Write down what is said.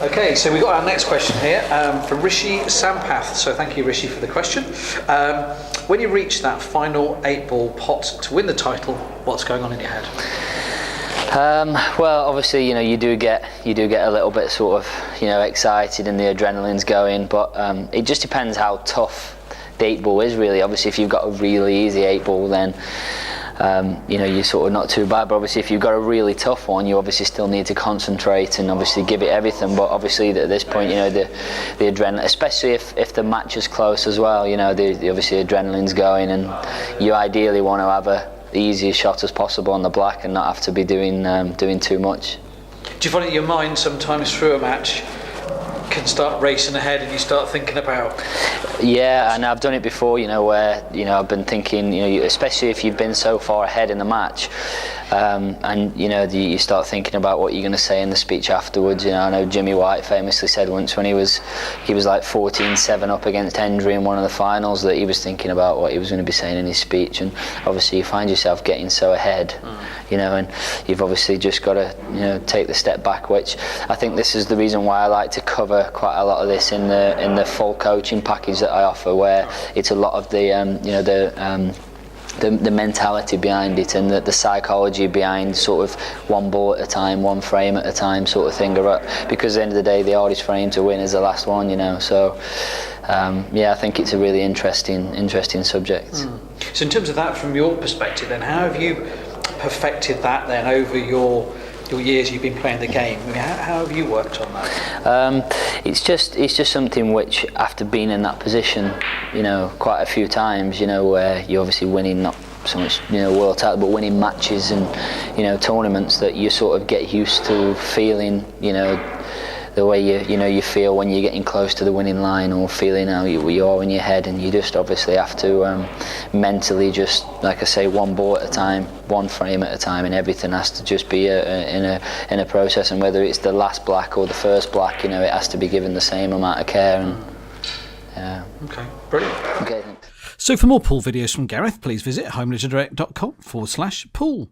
Okay, so we've got our next question here from Rishi Sampath. So thank you, Rishi, for the question. When you reach that final 8-ball pot to win the title, what's going on in your head? Well, obviously, you do get a little bit sort of, excited and the adrenaline's going, but it just depends how tough the 8-ball is, really. Obviously, if you've got a really easy 8-ball, then you're sort of not too bad. But obviously, if you've got a really tough one, you obviously still need to concentrate and obviously give it everything. But obviously, at this point, the adrenaline, especially if the match is close as well, the obviously adrenaline's going, and you ideally want to have the easiest shot as possible on the black and not have to be doing too much. Do you find that your mind sometimes through a match can start racing ahead and you start thinking about? Yeah, and I've done it before, where I've been thinking, especially if you've been so far ahead in the match, and you start thinking about what you're going to say in the speech afterwards. I know Jimmy White famously said once when he was like 14-7 up against Hendry in one of the finals, that he was thinking about what he was going to be saying in his speech. And obviously you find yourself getting so ahead, and you've obviously just got to take the step back, which I think this is the reason why I like to cover quite a lot of this in the full coaching package that I offer, where it's a lot of the mentality behind it and the psychology behind sort of one ball at a time, one frame at a time sort of thing. Because at the end of the day, the hardest frame to win is the last one, So I think it's a really interesting subject. So in terms of that, from your perspective, then, how have you perfected that then over your years you've been playing the game? I mean, how have you worked on that? It's just something which, after being in that position, quite a few times, where you're obviously winning not so much world title, but winning matches and tournaments, that you sort of get used to feeling the way you feel when you're getting close to the winning line, or feeling how you are in your head, and you just obviously have to mentally, just like I say, one ball at a time, one frame at a time, and everything has to just be in a process. And whether it's the last black or the first black, it has to be given the same amount of care. And okay, brilliant. Okay, thanks. So for more pool videos from Gareth, please visit homelegenddirect.com/pool.